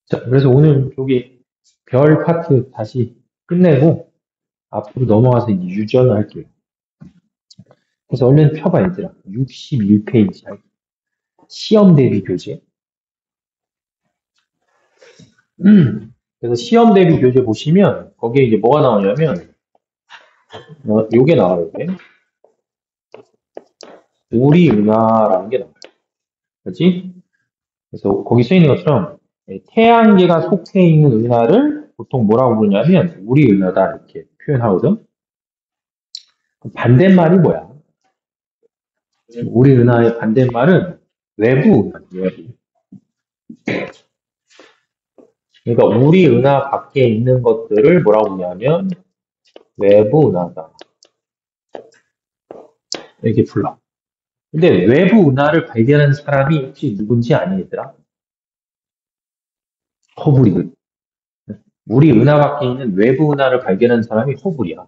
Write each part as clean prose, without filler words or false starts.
자, 그래서 오늘 여기 별 파트 다시 끝내고 앞으로 넘어가서 이제 유전을 할게요. 그래서 얼른 펴봐, 얘들아. 61페이지. 시험 대비 교재. 그래서 시험 대비 교재 보시면 거기에 이제 뭐가 나오냐면 요게 나와요. 요게. 우리 은하라는 게 나와요. 그렇지? 그래서 거기 써 있는 것처럼 태양계가 속해 있는 은하를 보통 뭐라고 부르냐면 우리 은하다 이렇게 표현하거든. 반대말이 뭐야? 우리 은하의 반대말은 외부 은하, 외부. 그러니까 우리 은하 밖에 있는 것들을 뭐라고 부르냐면 외부 은하다. 이렇게 불러. 근데 외부 은하를 발견한 사람이 혹시 누군지 아니, 얘들아? 허블이거든. 우리 은하 밖에 있는 외부 은하를 발견한 사람이 허블이야.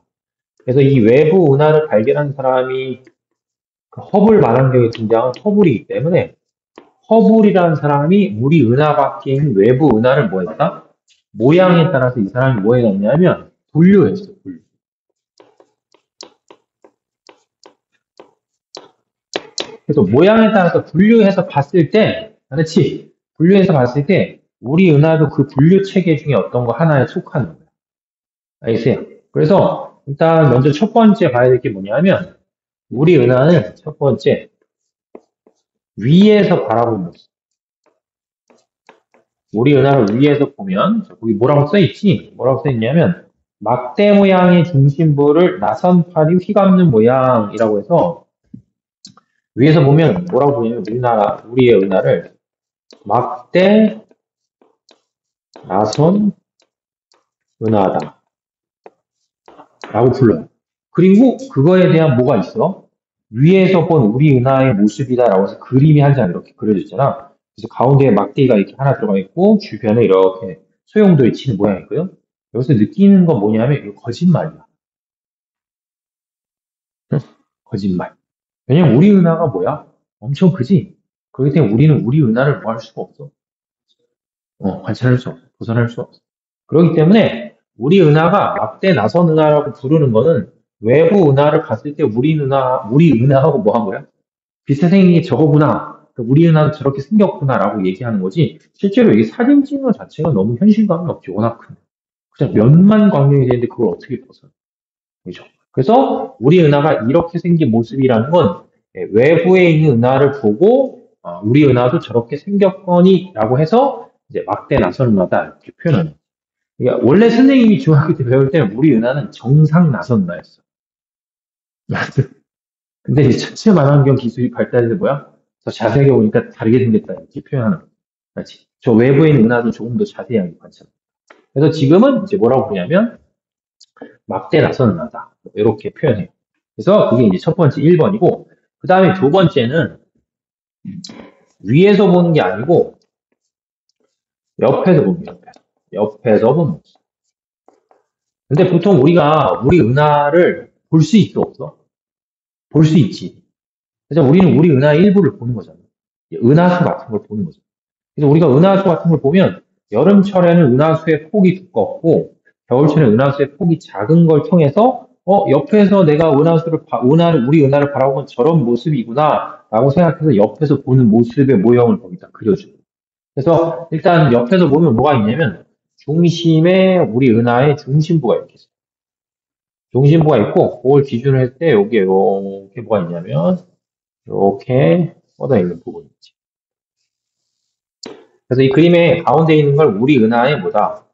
그래서 이 외부 은하를 발견한 사람이 그 허블 망원경에 등장한 허블이기 때문에 허블이라는 사람이 우리 은하 밖에 있는 외부 은하를 뭐 했다? 모양에 따라서 이 사람이 뭐 해놨냐면 분류했어, 분류. 그래서 모양에 따라서 분류해서 봤을 때, 그렇지? 분류해서 봤을 때 우리 은하도 그 분류 체계 중에 어떤 거 하나에 속하는 거야. 알겠어요? 그래서 일단 먼저 첫 번째 봐야 될 게 뭐냐면 우리 은하는 첫 번째 위에서 바라본 모습. 우리 은하를 위에서 보면 거기 뭐라고 써 있지? 뭐라고 써 있냐면 막대 모양의 중심부를 나선팔이 휘감는 모양이라고 해서 위에서 보면 뭐라고 보냐면 우리의 은하를 막대 나선 은하다 라고 불러요. 그리고 그거에 대한 뭐가 있어? 위에서 본 우리 은하의 모습이다라고 해서 그림이 한 장 이렇게 그려져 있잖아. 그래서 가운데에 막대기가 이렇게 하나 들어가 있고 주변에 이렇게 소용돌이 치는 모양이고요. 여기서 느끼는 건 뭐냐면 이거 거짓말이야. 응? 거짓말. 왜냐면 우리 은하가 뭐야? 엄청 크지? 그렇기 때문에 우리는 우리 은하를 뭐 할 수가 없어. 관찰할 수 없어. 도전할 수 없어. 그렇기 때문에 우리 은하가 막대 나선 은하라고 부르는 거는 외부 은하를 봤을 때 우리 은하하고 뭐 한 거야? 비슷하게 생긴 게 저거구나. 그러니까 우리 은하도 저렇게 생겼구나라고 얘기하는 거지. 실제로 이 사진 찍는 것 자체가 너무 현실감이 없지. 워낙 큰. 그냥 면만 광명이 되는데 그걸 어떻게 벗어? 그죠? 그래서 우리 은하가 이렇게 생긴 모습이라는 건 외부에 있는 은하를 보고 우리 은하도 저렇게 생겼거니라고 해서 이제 막대 나선 은하다 이렇게 표현하는 거예요. 그러니까 원래 선생님이 중학교 때 배울 때는 우리 은하는 정상 나선 은하였어. 근데 이제 차체 망원경 기술이 발달해서 뭐야? 더 자세하게 보니까 다르게 생겼다 이렇게 표현하는 거야. 그렇지? 저 외부에 있는 은하도 조금 더 자세하게 관찰. 그래서 지금은 이제 뭐라고 보냐면 막대 나선 은하다 이렇게 표현해요. 그래서 그게 이제 첫 번째 1번이고 그 다음에 두 번째는 위에서 보는 게 아니고 옆에서 보는 게 옆에서 보는 거지. 근데 보통 우리가 우리 은하를 볼 수 있어 없어? 볼 수 있지. 그래서 우리는 우리 은하의 일부를 보는 거잖아. 은하수 같은 걸 보는 거죠. 그래서 우리가 은하수 같은 걸 보면 여름철에는 은하수의 폭이 두껍고 겨울철에는 은하수의 폭이 작은 걸 통해서 옆에서 내가 우리 은하를 바라보면 저런 모습이구나 라고 생각해서 옆에서 보는 모습의 모형을 거기다 그려줘요. 그래서 일단 옆에서 보면 뭐가 있냐면 중심에 우리 은하의 중심부가 이렇게 있어요. 중심부가 있고 그걸 기준으로 했을 때 여기에 이렇게 뭐가 있냐면 이렇게 뻗어 있는 부분이 있지. 그래서 이 그림의 가운데 있는 걸 우리 은하의 뭐다?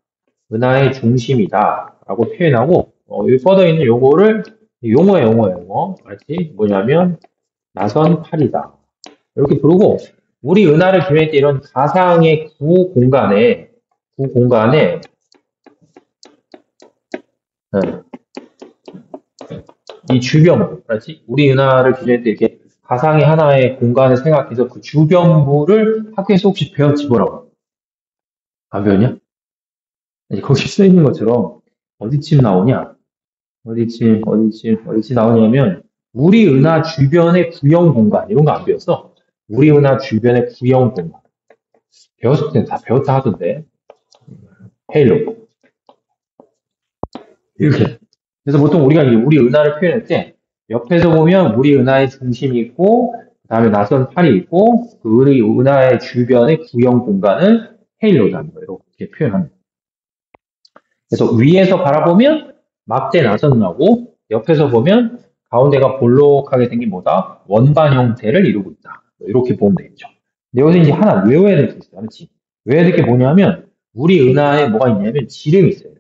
은하의 중심이다 라고 표현하고 여기 뻗어 있는 요거를 용어 알지? 뭐냐면 나선팔이다 이렇게 부르고 우리 은하를 기획할 때 이런 가상의 구 공간에 어, 이 주변부, 그렇지? 우리 은하를 기준할 때 이렇게 가상의 하나의 공간을 생각해서 그 주변부를 학교에서 혹시 배웠지 뭐라고? 안 배웠냐? 거기 써 있는 것처럼 어디쯤 나오냐? 어디쯤 나오냐면 우리 은하 주변의 구형 공간 이런 거 안 배웠어? 우리 은하 주변의 구형 공간 배웠을 때는 다 배웠다 하던데 헤일로. 이렇게. 그래서 보통 우리가 이제 우리 은하를 표현할 때 옆에서 보면 우리 은하의 중심이 있고 그다음에 나선 팔이 있고 그 우리 은하의 주변의 구형 공간을 헤일로라는 거예요. 이렇게 표현합니다. 그래서 위에서 바라보면 막대 나선 나고 옆에서 보면 가운데가 볼록하게 생긴 뭐다? 원반 형태를 이루고 있다. 이렇게 보면 되겠죠. 근데 여기서 이제 하나 외워야 될 게 있어요. 그렇지? 외워야 될 게 뭐냐면 우리 은하에 뭐가 있냐면 지름이 있어요.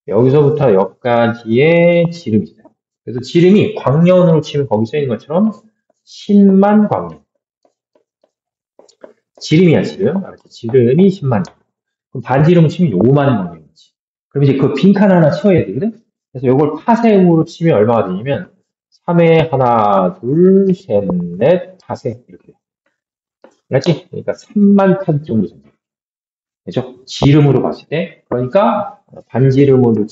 여기서부터 여기까지의 지름이 있어요. 그래서 지름이 광년으로 치면 거기 써 있는 것처럼 10만 광년. 지름이야, 지름. 알았지? 지름이 10만. 그럼 반지름을 치면 5만 광년이지. 그럼 이제 그 빈칸 하나 채워야 되거든? 그래서 이걸 파세으로 치면 얼마가 되냐면 3에 하나, 둘, 셋, 넷, 파세. 이렇게 돼. 알았지? 그러니까 3만 탄 정도 됩니다. 그죠? 지름으로 봤을 때. 그러니까 반지름으로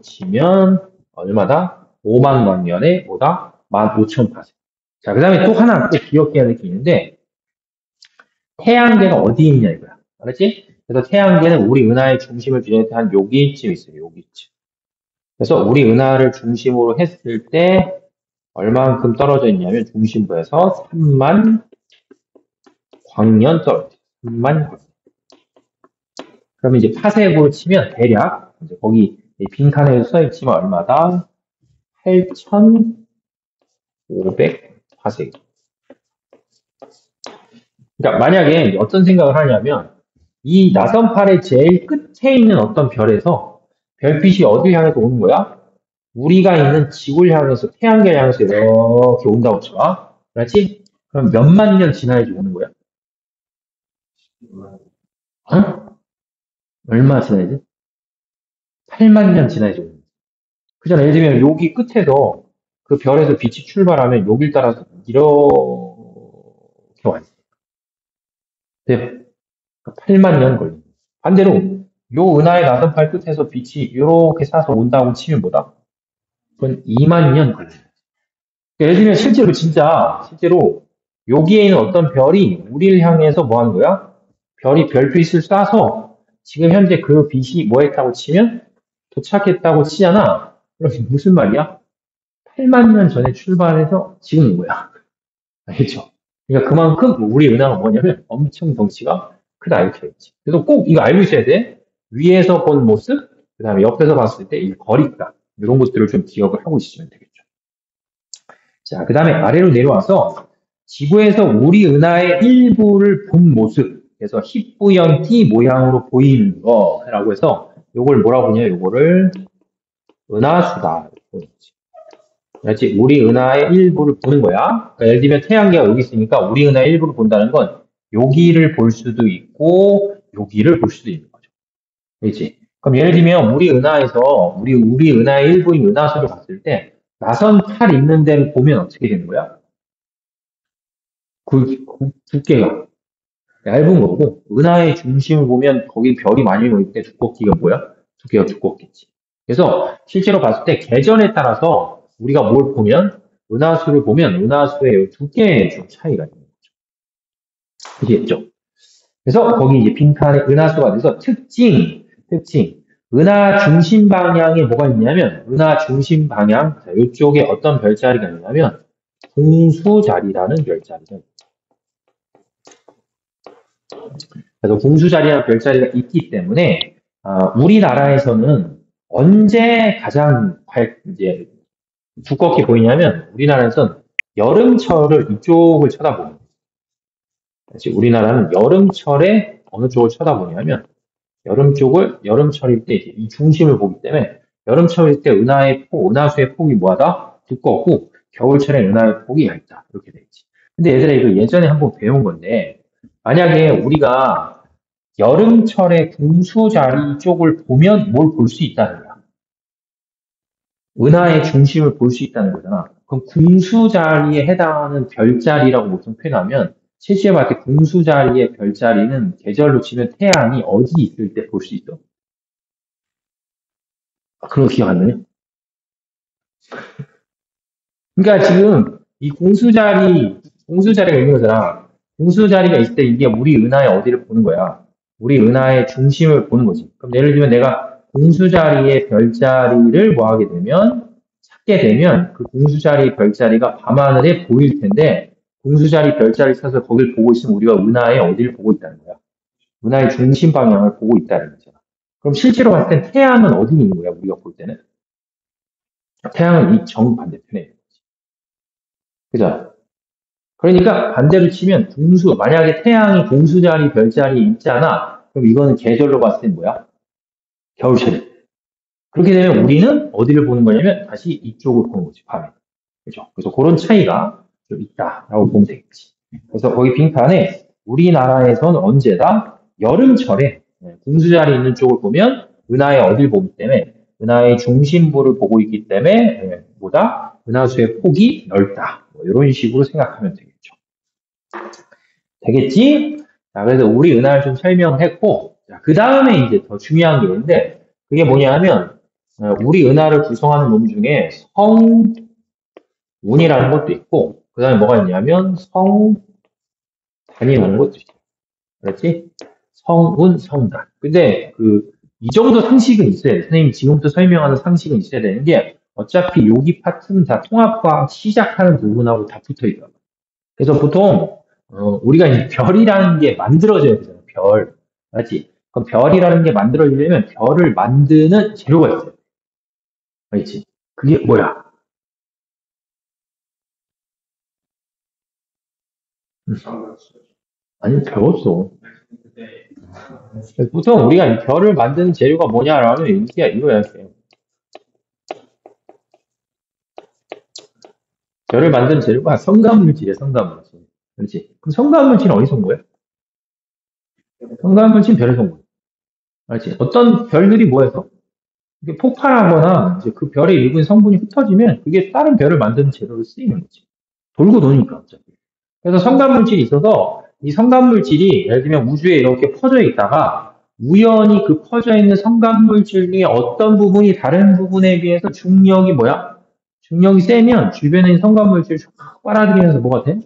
치면 얼마다? 5만 광년에 뭐다? 15,000파세. 자, 그 다음에 또 하나 또 기억해야 될 게 있는데 태양계가 어디 있냐 이거야. 알았지? 그래서 태양계는 우리 은하의 중심을 비롯해 한 여기쯤 있어요. 여기쯤. 그래서 우리 은하를 중심으로 했을 때 얼만큼 떨어져 있냐면 중심부에서 3만 광년 떨어져 있어요. 3만 광년. 그러면 이제 파세으로 치면 대략 이제 거기 빈칸에 써 있지만 얼마다? 8,500파세. 그러니까 만약에 어떤 생각을 하냐면 이 나선팔의 제일 끝에 있는 어떤 별에서 별빛이 어딜 향해서 오는 거야? 우리가 있는 지구를 향해서 태양계를 향해서 이렇게 온다고 쳐. 그렇지? 그럼 몇만 년 지나야지 오는 거야? 어? 얼마 지나야지? 8만 년 지나야지 오는 거야. 그잖아. 예를 들면 여기 끝에서 그 별에서 빛이 출발하면 여길 따라서 이렇게 와 있어. 네. 8만 년 걸린 거야. 반대로 요 은하의 나선팔 끝에서 빛이 이렇게 쏴서 온다고 치면 뭐다? 그건 2만 년 걸린 거야. 예를 들면 실제로 여기에 있는 어떤 별이 우리를 향해서 뭐 하는 거야? 별이 별빛을 쏴서 지금 현재 그 빛이 뭐 했다고 치면 도착했다고 치잖아. 그럼 무슨 말이야? 8만 년 전에 출발해서 지금 온 거야. 알겠죠? 그러니까 그만큼 우리 은하가 뭐냐면 엄청 덩치가 크다 이렇게 되겠지. 그래서 꼭 이거 알고 있어야 돼. 위에서 본 모습, 그 다음에 옆에서 봤을 때 이 거리감 이런 것들을 좀 기억을 하고 있으면 되겠죠. 자, 그 다음에 아래로 내려와서 지구에서 우리 은하의 일부를 본 모습, 그래서 희뿌연 띠 모양으로 보이는 거라고 해서 요걸 뭐라고 하냐, 요거를 은하수다. 그렇지? 우리 은하의 일부를 보는 거야. 그러니까 예를 들면 태양계가 여기 있으니까 우리 은하의 일부를 본다는 건 여기를 볼 수도 있고 여기를 볼 수도 있는 거죠. 그렇지? 그럼 예를 들면 우리 은하의 일부인 은하수를 봤을 때 나선 팔 있는 데를 보면 어떻게 되는 거야? 그 두께가 얇은 거고 은하의 중심을 보면 거기 별이 많이 모일 때 두껍기가 뭐야? 두께가 두껍겠지. 그래서 실제로 봤을 때 계절에 따라서 우리가 뭘 보면 은하수를 보면 은하수의 두께에 좀 차이가 있는 거죠. 그렇겠죠? 그래서 거기 이제 빈칸에 은하수가 돼서 특징. 은하 중심 방향에 뭐가 있냐면 은하 중심 방향 이쪽에 어떤 별자리가 있냐면 공수자리라는 별자리가 있어요. 그래서 공수자리라는 별자리가 있기 때문에 우리나라에서는 언제 가장 이제 두껍게 보이냐면 우리나라에서는 여름철을 이쪽을 쳐다보는 거예요. 우리나라는 여름철에 어느 쪽을 쳐다보냐면 여름철일 때 이 중심을 보기 때문에 여름철일 때 은하수의 폭이 뭐하다? 두껍고 겨울철에 은하의 폭이 얇다. 이렇게 되겠지. 근데 얘들아 이거 예전에 한번 배운 건데 만약에 우리가 여름철에 궁수자리 쪽을 보면 뭘 볼 수 있다는 거야. 은하의 중심을 볼 수 있다는 거잖아. 그럼 궁수자리에 해당하는 별자리라고 보통 표현하면 실제 봤을 때 궁수자리의 별자리는 계절로 치면 태양이 어디 있을 때 볼 수 있어? 그런 거 기억 안 나냐? 그러니까 지금 이 공수자리가 있는 거잖아. 궁수 자리가 있을 때 이게 우리 은하의 어디를 보는 거야? 우리 은하의 중심을 보는 거지. 그럼 예를 들면 내가 궁수 자리의 별자리를 뭐 하게 되면, 찾게 되면 그 궁수 자리 별자리가 밤하늘에 보일 텐데, 궁수 자리 별자리 찾아서 거길 보고 있으면 우리가 은하의 어디를 보고 있다는 거야? 은하의 중심 방향을 보고 있다는 거죠. 그럼 실제로 봤을 땐 태양은 어디 있는 거야? 우리가 볼 때는? 태양은 이 정반대편에 있는 거지. 그죠? 그러니까 반대로 치면 만약에 태양이 궁수 자리, 별자리 있잖아. 그럼 이거는 계절로 봤을 땐 뭐야? 겨울철이. 그렇게 되면 우리는 어디를 보는 거냐면 다시 이쪽을 보는 거지, 밤에. 그죠? 그래서 그런 차이가 좀 있다라고 보면 되겠지. 그래서 거기 빙판에 우리나라에서는 언제다 여름철에 궁수 자리 있는 쪽을 보면 은하의 어딜 보기 때문에 은하의 중심부를 보고 있기 때문에 뭐다? 은하수의 폭이 넓다. 뭐 이런 식으로 생각하면 되겠죠. 되겠지? 자, 그래서 우리 은하를 좀 설명했고, 그 다음에 이제 더 중요한 게 있는데, 그게 뭐냐면, 우리 은하를 구성하는 놈 중에 성운이라는 것도 있고, 그 다음에 뭐가 있냐면, 성단이라는 것도 있어요. 그렇지? 성운, 성단. 근데 이 정도 상식은 있어야 돼. 선생님 지금부터 설명하는 상식은 있어야 되는 게, 어차피 여기 파트는 다 통합과학 시작하는 부분하고 다 붙어 있다. 그래서 보통 우리가 이제 별이라는 게 만들어져야 되잖아. 별. 맞지? 그럼 별이라는 게 만들어지려면 별을 만드는 재료가 있어요. 알지? 그게 뭐야? 아니, 배웠어. 보통 우리가 이 별을 만드는 재료가 뭐냐라면 이게 이거야. 별을 만드는 재료가 성간물질이야, 성간물질. 그렇지? 그럼 성간물질은 어디서 온 거야? 성간물질은 별에서 온 거야. 알지? 어떤 별들이 모여서 이게 폭발하거나 이제 그 별의 일부인 성분이 흩어지면 그게 다른 별을 만드는 재료로 쓰이는 거지. 돌고 도니까 어차피. 그래서 성간물질이 있어서 이 성간물질이 예를 들면 우주에 이렇게 퍼져 있다가 우연히 그 퍼져 있는 성간물질 중에 어떤 부분이 다른 부분에 비해서 중력이 뭐야? 중력이 세면 주변에 있는 성간물질을 확 빨아들이면서 뭐가 돼?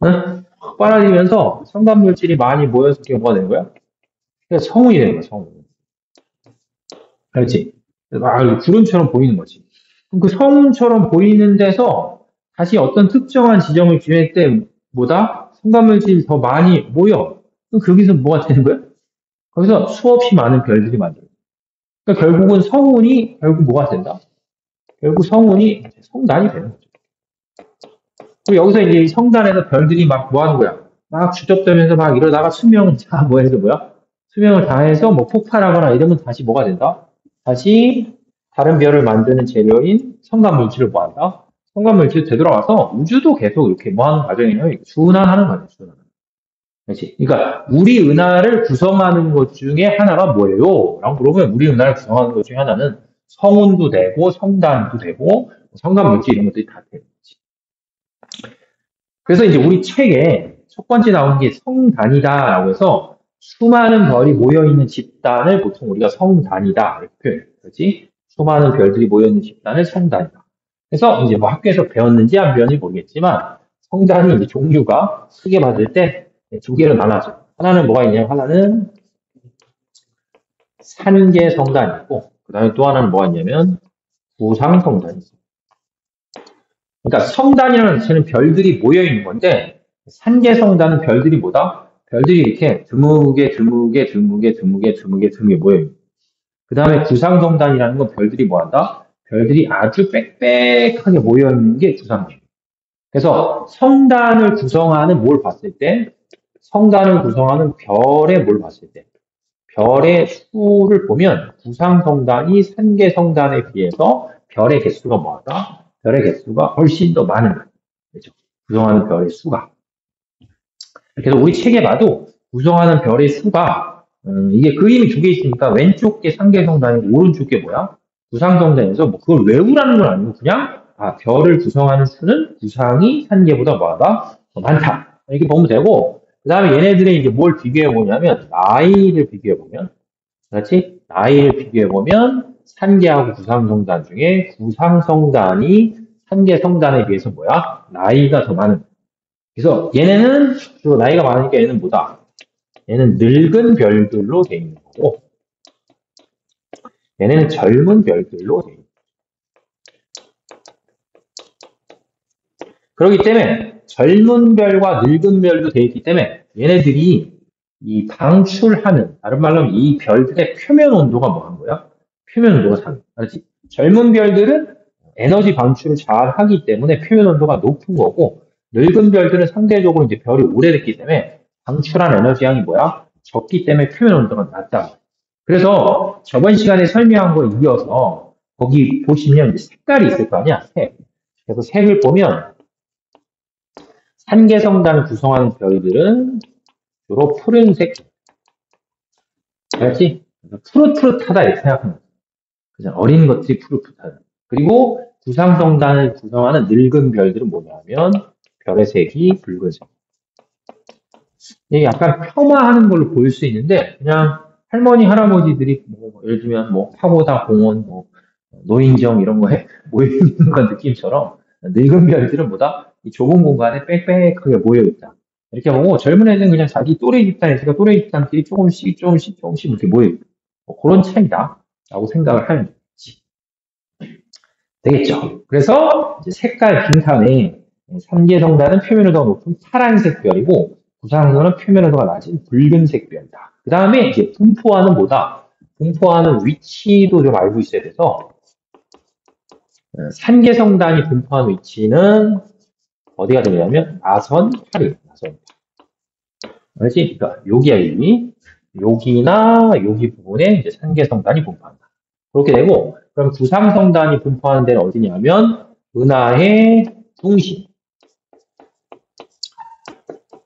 응? 확 빨아들이면서 성간물질이 많이 모여서 그게 뭐가 되는 거야? 그래서 성운이 되는 거야, 성운. 알지? 구름처럼 보이는 거지. 그럼 그 성운처럼 보이는 데서 다시 어떤 특정한 지점을 기획 때 뭐다? 성간물질이 더 많이 모여. 그럼 거기서 뭐가 되는 거야? 거기서 수없이 많은 별들이 만들어. 그러니까 결국은 성운이 결국 뭐가 된다? 결국 성운이 성단이 되는 거죠. 그리고 여기서 이제 이 성단에서 별들이 막 뭐 하는 거야? 막 주접되면서 막 이러다가 수명을 다 뭐 해서 뭐야? 수명을 다해서 뭐 폭발하거나 이러면 다시 뭐가 된다? 다시 다른 별을 만드는 재료인 성간물질을 뭐 한다? 성간물질 되돌아와서 우주도 계속 이렇게 뭐 하는 과정이에요? 순환하는 과정, 순환. 그렇지? 그러니까 우리 은하를 구성하는 것 중에 하나가 뭐예요? 라고 물어보면 우리 은하를 구성하는 것 중에 하나는 성운도 되고 성단도 되고 성간물질 이런 것들이 다 되는 거지. 그래서 이제 우리 책에 첫 번째 나온 게 성단이다라고 해서 수많은 별이 모여있는 집단을 보통 우리가 성단이다 이렇게 표현해요. 그렇지? 수많은 별들이 모여있는 집단을 성단이다. 그래서 이제 뭐 학교에서 배웠는지 안 배웠는지 모르겠지만 성단이 이제 종류가 크게 봤을 때 두 개로 나눠져. 하나는 뭐가 있냐면 하나는 산계 성단이 있고 그 다음에 또 하나는 뭐가 있냐면 구상 성단이 있어. 그러니까 성단이라는 자체는 별들이 모여 있는 건데 산계 성단은 별들이 뭐다? 별들이 이렇게 드무게 모여 있는. 그 다음에 구상 성단이라는 건 별들이 뭐한다? 별들이 아주 빽빽하게 모여 있는 게 구상이에요. 그래서 성단을 구성하는 뭘 봤을 때, 성단을 구성하는 별의 뭘 봤을 때, 별의 수를 보면 구상 성단이 산계 성단에 비해서 별의 개수가 뭐하다? 별의 개수가 훨씬 더 많은 거예요. 그렇죠? 구성하는 별의 수가. 그래서 우리 책에 봐도 구성하는 별의 수가 이게 그림이 두 개 있으니까 왼쪽 게 산계 성단이고 오른쪽 게 뭐야? 구상 성단에서 뭐 그걸 외우라는 건 아니고 그냥 별을 구성하는 수는 구상이 산계보다 뭐하다? 더 많다. 이렇게 보면 되고 그 다음에 얘네들의 이제 뭘 비교해 보냐면 나이를 비교해 보면 그렇지? 나이를 비교해 보면 산계하고 구상성단 중에 구상성단이 산계성단에 비해서 뭐야? 나이가 더 많은. 그래서 얘네는 주로 나이가 많으니까 얘는 뭐다? 얘는 늙은 별들로 돼 있는 거고, 얘네는 젊은 별들로 돼 있는 거고. 그렇기 때문에 젊은 별과 늙은 별도 돼 있기 때문에 얘네들이 이 방출하는, 다른 말로 하면 이 별들의 표면 온도가 뭐한 거야? 표면 온도가 상해. 알지? 젊은 별들은 에너지 방출을 잘 하기 때문에 표면 온도가 높은 거고, 늙은 별들은 상대적으로 이제 별이 오래됐기 때문에 방출한 에너지 양이 뭐야? 적기 때문에 표면 온도가 낮다. 그래서 저번 시간에 설명한 거에 이어서 거기 보시면 색깔이 있을 거 아니야? 색. 그래서 색을 보면 산계성단을 구성하는 별들은 주로 푸른색, 알지? 푸릇푸릇하다 이렇게 생각하면 돼. 그냥 어린 것들이 푸릇푸릇하다. 그리고 구상성단을 구성하는 늙은 별들은 뭐냐면 별의 색이 붉은색. 이게 약간 폄하하는 걸로 보일 수 있는데 그냥 할머니 할아버지들이 뭐 예를 들면 뭐 파고다 공원 뭐 노인정 이런 거에 모여 있는 건 느낌처럼 늙은 별들은 뭐다 이 좁은 공간에 빽빽하게 모여 있다. 이렇게 보고 젊은 애들은 그냥 자기 또래 집단에 있으니까 또래 집단끼리 조금씩 이렇게 모여 있고 뭐 그런 차이다라고 생각을 하면 되겠죠. 그래서 이제 색깔 빈칸에 삼계성단은 표면온도가 높은 파란색 별이고 구상선은 표면온도가 낮은 붉은색 별이다. 그 다음에 이제 분포하는 뭐다? 분포하는 위치도 좀 알고 있어야 돼서 산계성단이 분포한 위치는 어디가 되냐면 나선 8이 나선 8. 알지? 그러니까 여기야 여기나 여기 부분에 이제 산계성단이 분포한다. 그렇게 되고 그럼 구상성단이 분포하는 데는 어디냐면 은하의 중심.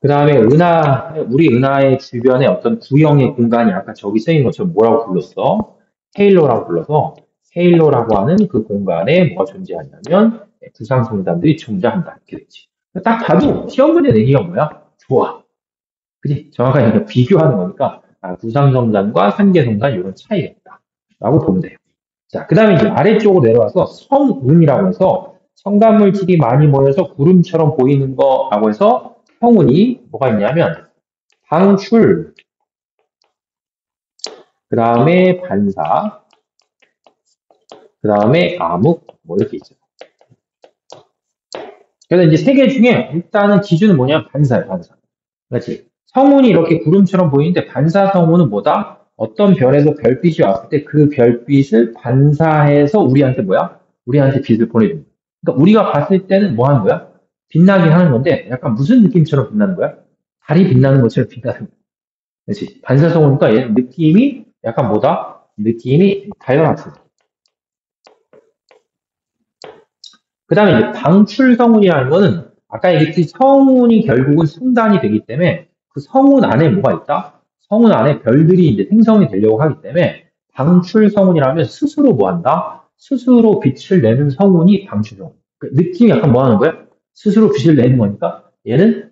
그 다음에 우리 은하의 주변에 어떤 구형의 공간이 아까 저기 쓰인 것처럼 뭐라고 불렀어? 헤일로라고 불러서 헤일로라고 하는 그 공간에 뭐가 존재하냐면 구상성단들이 존재한다. 이렇게 되지. 딱 봐도 시험 문제 내기가 뭐야? 좋아. 그지? 정확하게 그러니까 비교하는 거니까 구상성단과 산계성단 이런 차이가 있다. 라고 보면 돼요. 자, 그 다음에 이제 아래쪽으로 내려와서 성운이라고 해서 첨가물질이 많이 모여서 구름처럼 보이는 거라고 해서 성운이 뭐가 있냐면 방출, 그 다음에 반사, 그 다음에 암흑 뭐 이렇게 있죠. 그래서 이제 세 개 중에 일단은 기준은 뭐냐? 반사예요, 반사. 그렇지? 성운이 이렇게 구름처럼 보이는데 반사 성운은 뭐다? 어떤 별에서 별빛이 왔을 때 그 별빛을 반사해서 우리한테 뭐야? 우리한테 빛을 보내줍니다. 그러니까 우리가 봤을 때는 뭐 하는 거야? 빛나긴 하는 건데 약간 무슨 느낌처럼 빛나는 거야? 달이 빛나는 것처럼 빛나는 거야. 그렇지? 반사 성운이니까 얘는 느낌이 약간 뭐다? 느낌이 달과 같은. 그 다음에 이제 방출 성운이라는 거는 아까 얘기했듯이 성운이 결국은 성단이 되기 때문에 그 성운 안에 뭐가 있다? 성운 안에 별들이 이제 생성이 되려고 하기 때문에 방출 성운이라면 스스로 뭐 한다? 스스로 빛을 내는 성운이 방출 성운. 그 느낌이 약간 뭐 하는 거야? 스스로 빛을 내는 거니까 얘는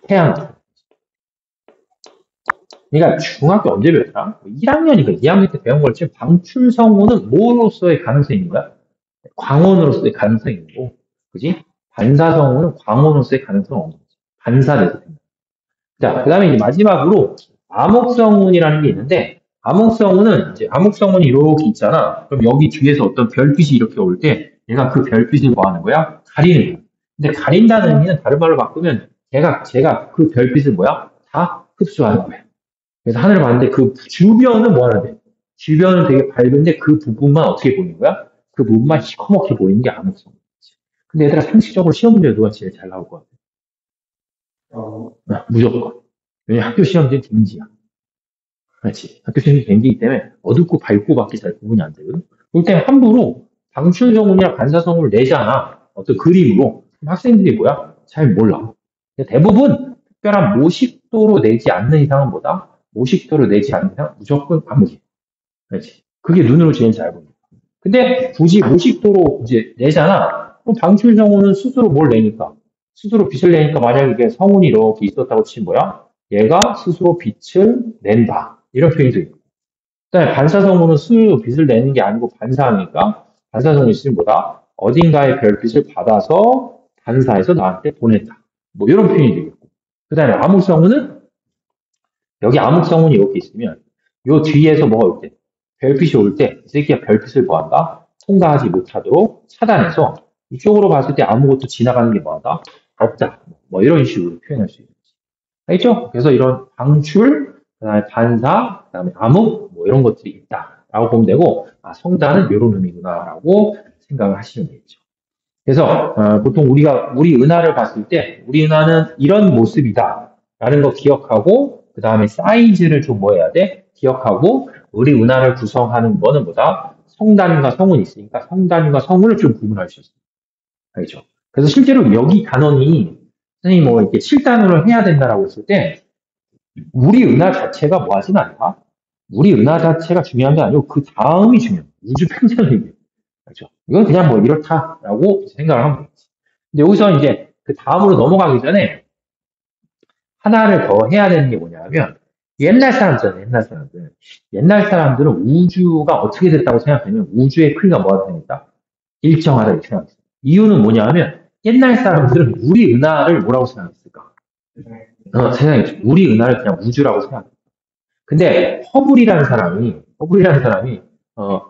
태양. 그러니까 중학교 언제 배웠더라? 1학년이니까 2학년 때 배운 걸 지금 방출 성운은 뭐로서의 가능성이 있는 거야? 광원으로서의 가능성이 있는 거고, 그지? 반사성운은 광원으로서의 가능성은 없는 거지. 반사돼서 된다. 자, 그 다음에 이제 마지막으로 암흑성운이라는 게 있는데, 암흑성운은 이제 암흑성운이 이렇게 있잖아. 그럼 여기 뒤에서 어떤 별빛이 이렇게 올 때, 얘가 그 별빛을 뭐 하는 거야? 가리는 거야. 근데 가린다는 의미는 다른 말로 바꾸면, 제가 그 별빛을 뭐야? 다 흡수하는 거야. 그래서 하늘을 봤는데 그 주변은 뭐 하는데? 주변은 되게 밝은데 그 부분만 어떻게 보이는 거야? 그 부분만 시커멓게 보이는 게 암흑성. 근데 얘들아 상식적으로 시험 문제 누가 제일 잘 나올 것 같아? 무조건. 왜냐면 학교 시험지는 댕지야. 그렇지. 학교 시험지 댕지이기 때문에 어둡고 밝고밖에 잘 구분이 안 되거든. 그렇기 때문에 함부로 방출성운이나 반사성운을 내잖아. 어떤 그림으로. 그럼 학생들이 뭐야? 잘 몰라. 대부분 특별한 모식도로 내지 않는 이상은 뭐다? 모식도로 내지 않는 이상 무조건 암흑이야. 그렇지. 그게 눈으로 제일 잘 보여. 근데 굳이 모식도로 이제 내잖아. 그럼 방출 성운은 스스로 뭘 내니까? 스스로 빛을 내니까 만약에 이게 성운이 이렇게 있었다고 치면 뭐야? 얘가 스스로 빛을 낸다. 이런 표현도 있고. 그다음에 반사 성운은 스스로 빛을 내는 게 아니고 반사하니까 반사 성운이 있으면 뭐다? 어딘가의 별빛을 받아서 반사해서 나한테 보냈다. 뭐 이런 표현이 되겠고. 그 다음에 암흑성운은 여기 암흑성운이 이렇게 있으면 요 뒤에서 뭐가 올 때, 별빛이 올 때 이 새끼가 별빛을 뭐한다? 통과하지 못하도록 차단해서 이쪽으로 봤을 때 아무것도 지나가는 게 뭐하다? 없다. 뭐 이런 식으로 표현할 수 있는 거지. 알겠죠? 그래서 이런 방출, 그다음에 반사, 그다음에 암흑 뭐 이런 것들이 있다라고 보면 되고 아, 성단은 이런 의미구나라고 생각을 하시면 되겠죠. 그래서 보통 우리 은하를 봤을 때 우리 은하는 이런 모습이다라는 거 기억하고 그 다음에 사이즈를 좀 뭐 해야 돼? 기억하고 우리 은하를 구성하는 거는 뭐다? 성단과 성운이 있으니까 성단과 성운을 좀 구분할 수 있어요. 알죠? 그래서 실제로 여기 단원이 선생님 뭐 이렇게 7단원을 해야 된다라고 했을 때 우리 은하 자체가 뭐 하진 않다? 우리 은하 자체가 중요한 게 아니고 그 다음이 중요해요. 우주 팽창이 그렇죠. 이건 그냥 뭐 이렇다라고 생각을 하면 되겠지. 근데 여기서 이제 그 다음으로 넘어가기 전에 하나를 더 해야 되는 게 뭐냐면 옛날 사람들은 옛날 사람들은 우주가 어떻게 됐다고 생각하면 우주의 크기가 뭐가 되니까 일정하다 이렇게 생각했어요. 이유는 뭐냐면 옛날 사람들은 우리 은하를 뭐라고 생각했을까? 생각했죠. 우리 은하를 그냥 우주라고 생각했어요. 근데 허블이라는 사람이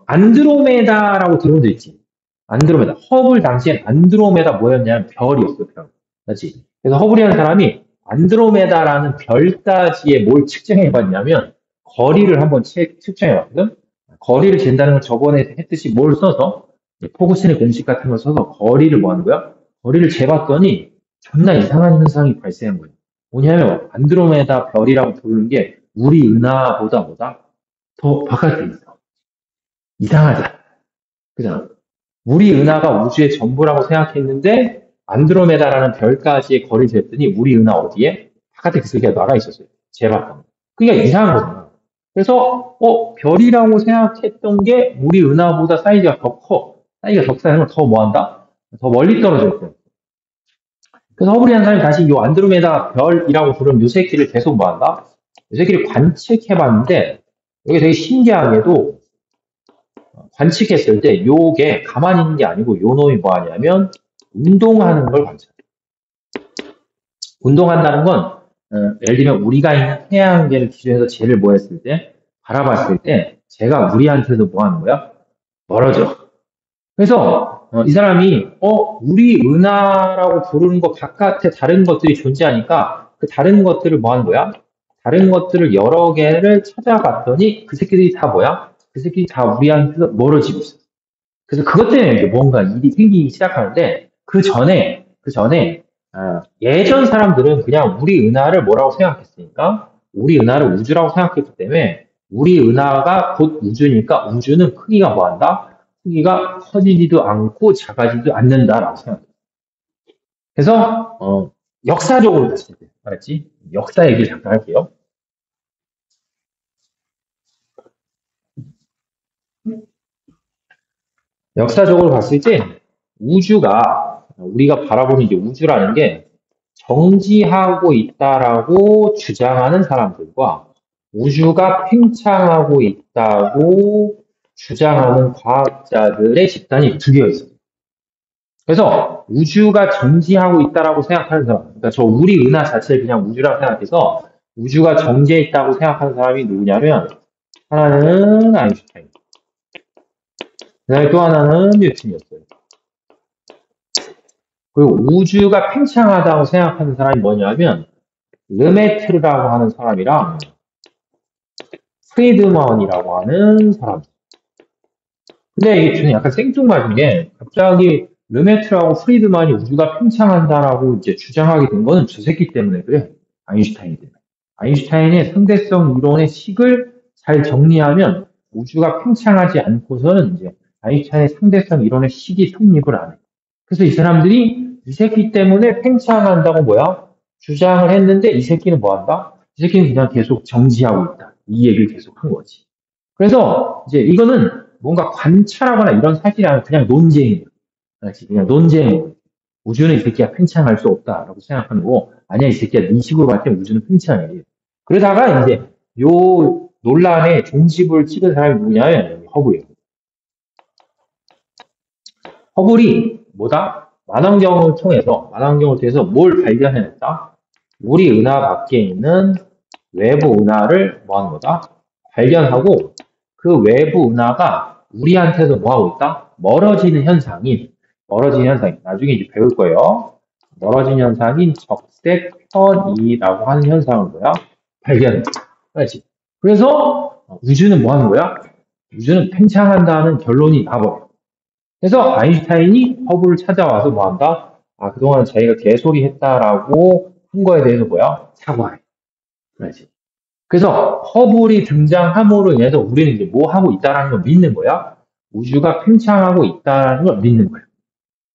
안드로메다라고 들은 적 있지. 안드로메다. 허블 당시엔 안드로메다 뭐였냐면 별이었어, 별. 맞지? 그래서 허블이라는 사람이 안드로메다라는 별까지의 뭘 측정해 봤냐면 거리를 한번 측정해 봤거든. 거리를 잰다는 건 저번에 했듯이 뭘 써서 포그슨의 공식 같은 걸 써서 거리를 뭐 하는 거야? 거리를 재봤더니 존나 이상한 현상이 발생한 거예요. 뭐냐면 안드로메다 별이라고 부르는 게 우리 은하보다 뭐다? 더 바깥에 있어. 이상하잖아. 그잖아. 우리 은하가 우주의 전부라고 생각했는데 안드로메다라는 별까지의 거리를 쟀더니 우리 은하 어디에? 바깥에 그 새끼가 나가 있었어요. 재봤더니. 그러니까 이상한 거잖아. 그래서 별이라고 생각했던 게 우리 은하보다 사이즈가 더 커. 사이즈가 더 크다는 건 더 뭐한다? 더 멀리 떨어져 있어요. 그래서 허블이라는 사람이 다시 이 안드로메다 별이라고 부르는 요 새끼를 계속 뭐한다? 요 새끼를 관측해봤는데 여기 되게 신기하게도 관측했을 때 요게 가만히 있는 게 아니고 요 놈이 뭐 하냐면 운동하는 걸 관측해. 운동한다는 건 예를 들면 우리가 있는 태양계를 기준해서 쟤를 뭐 했을 때 바라봤을 때 쟤가 우리한테도 뭐 하는 거야? 멀어져. 그래서 이 사람이 우리 은하라고 부르는 것 바깥에 다른 것들이 존재하니까 그 다른 것들을 뭐 하는 거야? 다른 것들을 여러 개를 찾아봤더니 그 새끼들이 다 뭐야? 그 새끼들이 다 우리한테서 멀어지고 있어. 그래서 그것 때문에 이제 뭔가 일이 생기기 시작하는데 그 전에 예전 사람들은 그냥 우리 은하를 뭐라고 생각했으니까 우리 은하를 우주라고 생각했기 때문에 우리 은하가 곧 우주니까 우주는 크기가 뭐한다? 크기가 커지지도 않고 작아지지도 않는다라고 생각해요. 그래서 역사적으로 봤을 때 알았지? 역사 얘기 잠깐 할게요. 역사적으로 봤을 때 우주가 우리가 바라보는 이제 우주라는 게 정지하고 있다라고 주장하는 사람들과 우주가 팽창하고 있다고 주장하는 과학자들의 집단이 두 개가 있어요. 그래서 우주가 정지하고 있다라고 생각하는 사람, 그러니까 저 우리 은하 자체를 그냥 우주라고 생각해서 우주가 정지해 있다고 생각하는 사람이 누구냐면 하나는 아인슈타인, 그다음에 또 하나는 뉴턴이었어요. 그리고 우주가 팽창하다고 생각하는 사람이 뭐냐면 르메트르라고 하는 사람이랑 프리드먼이라고 하는 사람. 근데 이게 저는 약간 생뚱맞은 게 갑자기 르메트르하고 프리드만이 우주가 팽창한다라고 이제 주장하게 된 거는 저 새끼 때문에 그래. 아인슈타인 때문에. 아인슈타인의 상대성 이론의 식을 잘 정리하면 우주가 팽창하지 않고서는 이제 아인슈타인의 상대성 이론의 식이 성립을 안 해. 그래서 이 사람들이 이 새끼 때문에 팽창한다고 뭐야? 주장을 했는데 이 새끼는 뭐 한다? 이 새끼는 그냥 계속 정지하고 있다. 이 얘기를 계속 한 거지. 그래서 이제 이거는 뭔가 관찰하거나 이런 사실이 아니라 그냥 논쟁이에요. 그냥 논쟁. 우주는 이 새끼가 팽창할 수 없다라고 생각하는 거고, 아니야, 이 새끼야, 네 식으로 봤을 때 우주는 팽창해. 그러다가 이제 요 논란의 종집을 찍은 사람이 누구냐면 허블이에요. 허블이 뭐다? 만원경을 통해서 뭘 발견해냈다? 우리 은하 밖에 있는 외부 은하를 뭐 하는 거다? 발견하고 그 외부 은하가 우리한테도 뭐 하고 있다? 멀어지는 현상이 나중에 이제 배울 거예요. 멀어지는 현상인 적색현이라고 하는 현상을 뭐야? 발견해. 그렇지? 그래서 우주는 뭐 하는 거야? 우주는 팽창한다는 결론이 나버려. 그래서 아인슈타인이 허블을 찾아와서 뭐 한다? 아, 그동안 자기가 개소리 했다라고 한 거에 대해서 뭐야? 사과해. 그렇지? 그래서 허블이 등장함으로 인해서 우리는 이제 뭐 하고 있다라는 걸 믿는 거야? 우주가 팽창하고 있다는 걸 믿는 거야.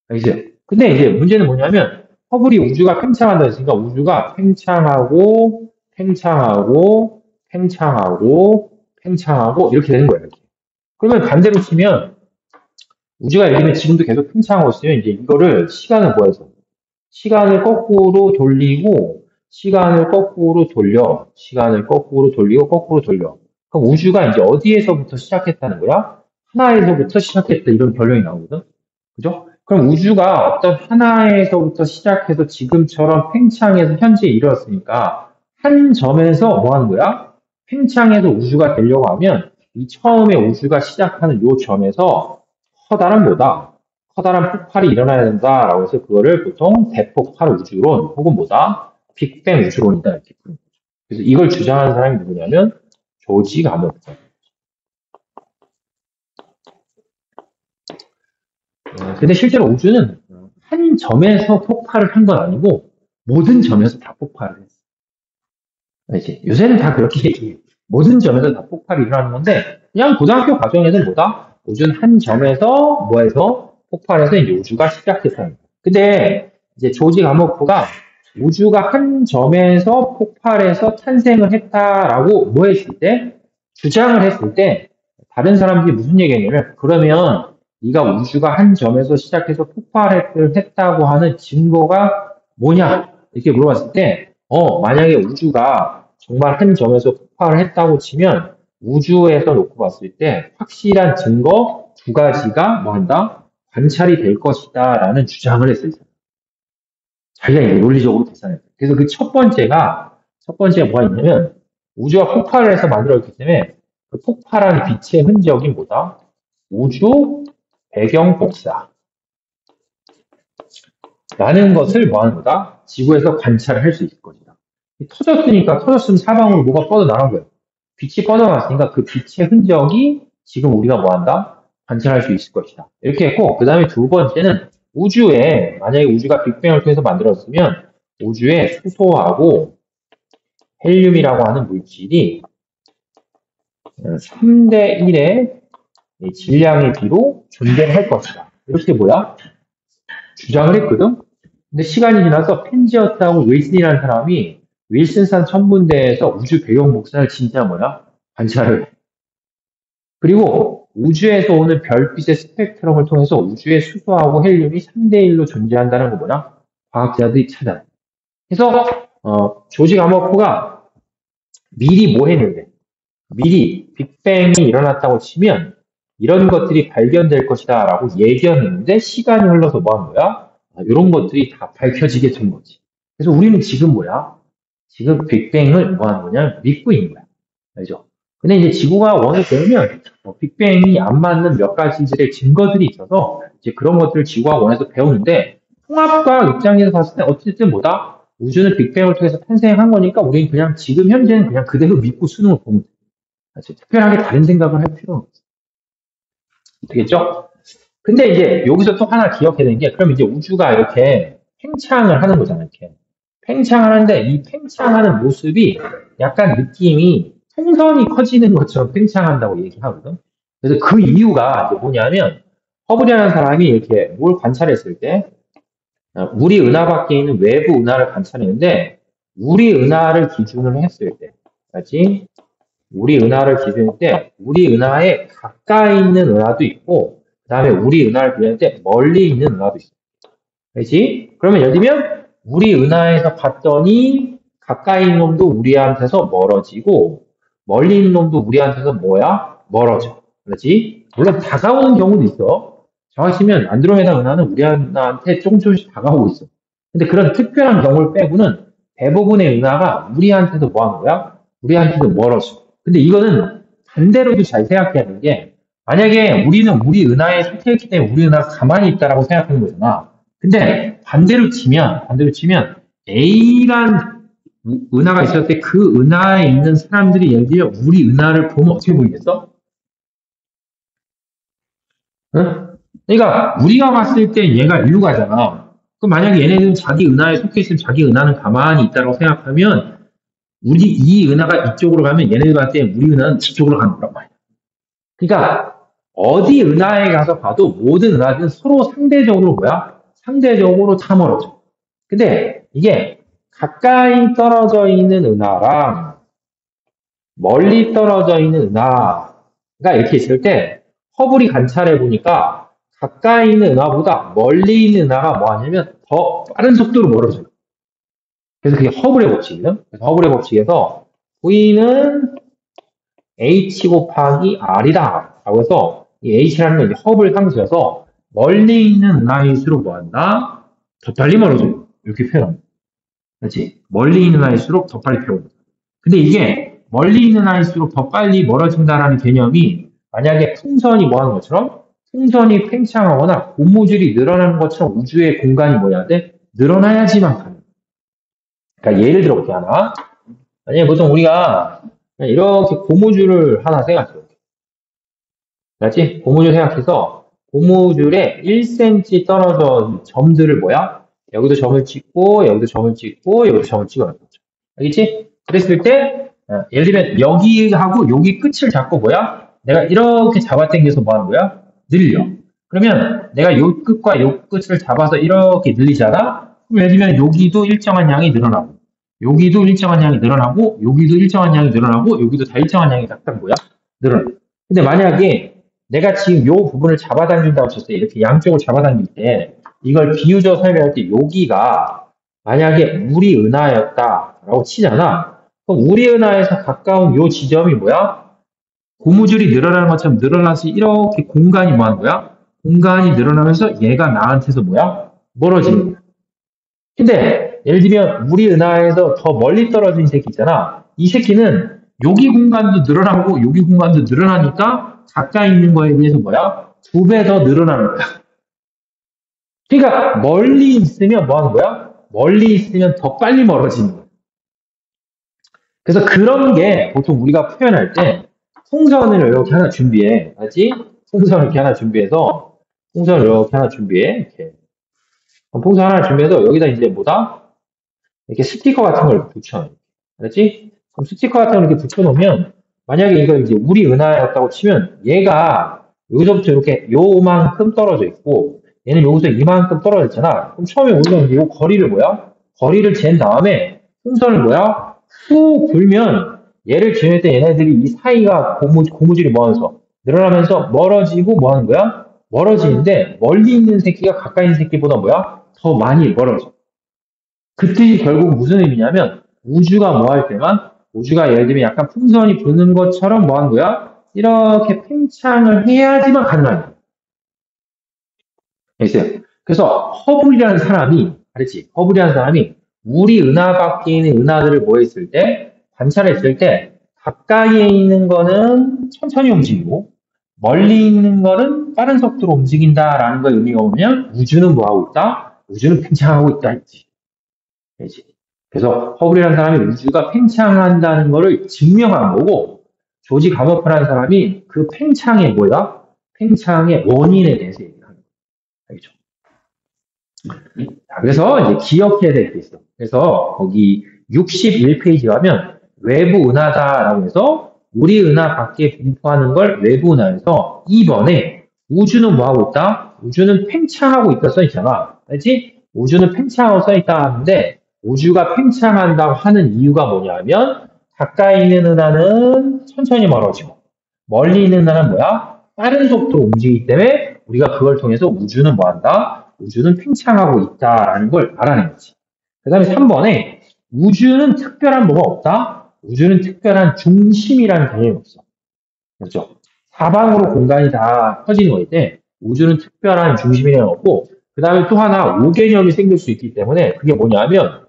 알겠어요? 근데 이제 문제는 뭐냐면 허블이 우주가 팽창한다 했으니까 우주가 팽창하고 이렇게 되는 거예요. 이렇게. 그러면 반대로 치면 우주가 예를 들면 지금도 계속 팽창하고 있으면 이제 이거를 시간을 뭐해서 시간을 거꾸로 돌리고 시간을 거꾸로 돌려 시간을 거꾸로 돌려 그럼 우주가 이제 어디에서부터 시작했다는 거야? 하나에서부터 시작했다 이런 결론이 나오거든. 그죠? 그럼 우주가 어떤 하나에서부터 시작해서 지금처럼 팽창해서 현재에 이르렀으니까 한 점에서 뭐 하는 거야? 팽창해서 우주가 되려고 하면 이 처음에 우주가 시작하는 요 점에서 커다란 뭐다? 커다란 폭발이 일어나야 된다라고 해서 그거를 보통 대폭발 우주론 혹은 뭐다? 빅뱅 우주론이다 이렇게 부르는 거죠. 그래서 이걸 주장하는 사람이 누구냐면 조지 가모프. 근데 실제로 우주는 한 점에서 폭발을 한 건 아니고 모든 점에서 다 폭발을 했어. 알지? 요새는 다 그렇게 얘기해. 모든 점에서 다 폭발이 일어나는 건데 그냥 고등학교 과정에서는 뭐다? 우주는 한 점에서 뭐해서 폭발해서 이제 우주가 시작했다는 거야. 근데 이제 조지 가모프가 우주가 한 점에서 폭발해서 탄생을 했다라고 뭐 했을 때 주장을 했을 때 다른 사람들이 무슨 얘기냐면 그러면 네가 우주가 한 점에서 시작해서 폭발했다고 하는 증거가 뭐냐 이렇게 물어봤을 때 만약에 우주가 정말 한 점에서 폭발을 했다고 치면 우주에서 놓고 봤을 때 확실한 증거 두 가지가 뭐 한다? 관찰이 될 것이다 라는 주장을 했어요. 자기가 이제 논리적으로 계산했어요. 그래서 그 첫 번째가 뭐가 있냐면 우주가 폭발을 해서 만들어졌기 때문에 그 폭발한 빛의 흔적이 뭐다? 우주 배경 복사. 라는 것을 뭐 하는 거다? 지구에서 관찰을 할 수 있을 것이다. 터졌으면 사방으로 뭐가 뻗어나간 거예요. 빛이 뻗어나갔으니까 그 빛의 흔적이 지금 우리가 뭐 한다? 관찰할 수 있을 것이다. 이렇게 했고, 그 다음에 두 번째는 만약에 우주가 빅뱅을 통해서 만들었으면 우주에 수소하고 헬륨이라고 하는 물질이 3대 1의 질량의 비로 존재할 것이다. 이렇게 뭐야? 주장을 했거든? 근데 시간이 지나서 펜지어트하고 윌슨이라는 사람이 윌슨산 천문대에서 우주 배경 복사를 진짜 뭐야? 관찰을 해. 그리고 우주에서 오는 별빛의 스펙트럼을 통해서 우주의 수소하고 헬륨이 3대1로 존재한다는 거 뭐냐? 과학자들이 찾아내. 그래서 조지 가모프가 미리 뭐 했는데 미리 빅뱅이 일어났다고 치면 이런 것들이 발견될 것이다 라고 예견했는데 시간이 흘러서 뭐 한 거야? 이런 것들이 다 밝혀지게 된 거지. 그래서 우리는 지금 뭐야? 지금 빅뱅을 뭐 하는 거냐? 믿고 있는 거야. 알죠? 근데 이제 지구가 원을 배우면 빅뱅이 안 맞는 몇 가지들의 증거들이 있어서 이제 그런 것들을 지구가 원에서 배우는데 통합과학 입장에서 봤을 때 어쨌든 뭐다? 우주는 빅뱅을 통해서 탄생한 거니까 우리는 그냥 지금 현재는 그냥 그대로 믿고 수능을 보면 돼. 특별하게 다른 생각을 할 필요는 없어. 되겠죠? 근데 이제 여기서 또 하나 기억해야 되는 게, 그럼 이제 우주가 이렇게 팽창을 하는 거잖아요, 이렇게. 팽창하는데, 이 팽창하는 모습이 약간 느낌이 풍선이 커지는 것처럼 팽창한다고 얘기하거든? 그래서 그 이유가 이제 뭐냐면, 허블이라는 사람이 이렇게 뭘 관찰했을 때, 우리 은하 밖에 있는 외부 은하를 관찰했는데, 우리 은하를 기준으로 했을 때, 알지? 우리 은하를 기준할 때 우리 은하에 가까이 있는 은하도 있고 그 다음에 우리 은하를 기준할 때 멀리 있는 은하도 있어. 그렇지? 그러면 예를 들면 우리 은하에서 봤더니 가까이 있는 놈도 우리한테서 멀어지고 멀리 있는 놈도 우리한테서 뭐야? 멀어져. 그렇지? 물론 다가오는 경우도 있어. 정확히 치면 안드로메다 은하는 우리 은하한테 조금씩 다가오고 있어. 근데 그런 특별한 경우를 빼고는 대부분의 은하가 우리한테도 뭐 하는 거야? 우리한테도 멀어져. 근데 이거는 반대로도 잘 생각해야 되는 게, 만약에 우리는 우리 은하에 속해있기 때문에 우리 은하가 가만히 있다라고 생각하는 거잖아. 근데 반대로 치면 A란 은하가 있었을 때 그 은하에 있는 사람들이 예를 들어 우리 은하를 보면 어떻게 보이겠어? 응? 그러니까 우리가 봤을 때 얘가 일로 가잖아. 그럼 만약에 얘네들은 자기 은하에 속해 있으면 자기 은하는 가만히 있다고 생각하면 우리 이 은하가 이쪽으로 가면 얘네들 봤을 때 우리 은하는 저쪽으로 가는 거란 말이야. 그러니까 어디 은하에 가서 봐도 모든 은하들은 서로 상대적으로 뭐야? 상대적으로 다 멀어져. 근데 이게 가까이 떨어져 있는 은하랑 멀리 떨어져 있는 은하가 이렇게 있을 때 허블이 관찰해 보니까 가까이 있는 은하보다 멀리 있는 은하가 뭐 하냐면 더 빠른 속도로 멀어져요. 그래서 그게 허블의 법칙이에요. 그래서 허블의 법칙에서 V는 H 곱하기 R이다. 라고 해서 이 H라는 건 이제 허블 상수여서 멀리 있는 은하일수록 뭐 한다? 더 빨리 멀어져요. 이렇게 표현합니다. 그렇지? 멀리 있는 은하일수록 더 빨리 표현합니다. 근데 이게 멀리 있는 아이일수록 더 빨리 멀어진다라는 개념이 만약에 풍선이 뭐 하는 것처럼 풍선이 팽창하거나 고무줄이 늘어나는 것처럼 우주의 공간이 뭐야 돼? 늘어나야지만 가능. 그러니까 예를 들어 볼게 하나. 만약에 보통 우리가 이렇게 고무줄을 하나 생각해. 맞지? 고무줄 생각해서 고무줄에 1cm 떨어져 점들을 뭐야? 여기도 점을 찍고 여기도 점을 찍고 여기도 점을 찍어놓는 거죠. 알겠지? 그랬을 때 예를 들면 여기하고 여기 끝을 잡고 뭐야? 내가 이렇게 잡아당겨서 뭐 하는 거야? 늘려. 그러면 내가 요 끝과 요 끝을 잡아서 이렇게 늘리잖아? 그럼 예를 들면 여기도 일정한 양이 늘어나고 여기도 일정한 양이 늘어나고 여기도 일정한 양이 늘어나고 여기도 다 일정한 양이 딱딱 뭐야? 늘어나. 근데 만약에 내가 지금 요 부분을 잡아당긴다고 쳤을 때 이렇게 양쪽을 잡아당길 때 이걸 비유적 설명할 때 여기가 만약에 우리 은하였다라고 치잖아. 그럼 우리 은하에서 가까운 요 지점이 뭐야? 고무줄이 늘어나는 것처럼 늘어나서 이렇게 공간이 뭐 하는 거야? 공간이 늘어나면서 얘가 나한테서 뭐야? 멀어지는 거야. 근데 예를 들면 우리 은하에서 더 멀리 떨어진 새끼 있잖아. 이 새끼는 여기 공간도 늘어나고 여기 공간도 늘어나니까 가까이 있는 거에 비해서 뭐야? 2배 더 늘어나는 거야. 그러니까 멀리 있으면 뭐 하는 거야? 멀리 있으면 더 빨리 멀어지는 거야. 그래서 그런 게 보통 우리가 표현할 때 풍선을 이렇게 하나 준비해. 알지? 풍선을 이렇게 하나 준비해서 풍선을 이렇게 하나 준비해. 이렇게. 풍선 하나 준비해서 여기다 이제 뭐다? 이렇게 스티커 같은 걸 붙여. 알았지? 그럼 스티커 같은 걸 이렇게 붙여놓으면 만약에 이거 이제 우리 은하였다고 치면 얘가 여기서부터 이렇게 요만큼 떨어져 있고 얘는 여기서 이만큼 떨어져 있잖아. 그럼 처음에 우리가 이제 요 거리를 뭐야? 거리를 잰 다음에 풍선을 뭐야? 후 불면 얘를 지낼 때 얘네들이 이 사이가 고무줄이 뭐하면서 늘어나면서 멀어지고 뭐 하는 거야? 멀어지는데 멀리 있는 새끼가 가까이 있는 새끼보다 뭐야? 더 많이 멀어져. 그 뜻이 결국 무슨 의미냐면 우주가 뭐 할 때만 우주가 예를 들면 약간 풍선이 부는 것처럼 뭐 하는 거야? 이렇게 팽창을 해야지만 가능한 거야. 알겠어요? 그래서 허블이라는 사람이 알았지? 허블이라는 사람이 우리 은하 밖에 있는 은하들을 뭐 했을 때 관찰했을 때 가까이에 있는 거는 천천히 움직이고 멀리 있는 거는 빠른 속도로 움직인다라는 걸 의미가 오면 우주는 뭐 하고 있다? 우주는 팽창하고 있다 했지. 알지? 그래서 허블이라는 사람이 우주가 팽창한다는 것을 증명한 거고 조지 가모프라는 사람이 그 팽창의 뭐야? 팽창의 원인에 대해서 얘기를 하는 거야. 알겠죠? 자, 그래서 이제 기억해야 될 게 있어. 그래서 거기 61페이지 가면 외부 은하다라고 해서 우리 은하 밖에 분포하는 걸 외부 은하에서 2번에 우주는 뭐 하고 있다? 우주는 팽창하고 있다 써 있잖아. 알지? 우주는 팽창하고 써 있다 하는데 우주가 팽창한다고 하는 이유가 뭐냐면 가까이 있는 은하는 천천히 멀어지고 멀리 있는 은하는 뭐야? 빠른 속도로 움직이기 때문에 우리가 그걸 통해서 우주는 뭐 한다? 우주는 팽창하고 있다라는 걸 알아낸 거지. 그 다음에 3번에 우주는 특별한 뭐가 없다? 우주는 특별한 중심이라는 개념이 없어. 그렇죠? 사방으로 공간이 다 퍼지는 거기 때문에 우주는 특별한 중심이라는 거고, 그 다음에 또 하나 오개념이 생길 수 있기 때문에 그게 뭐냐면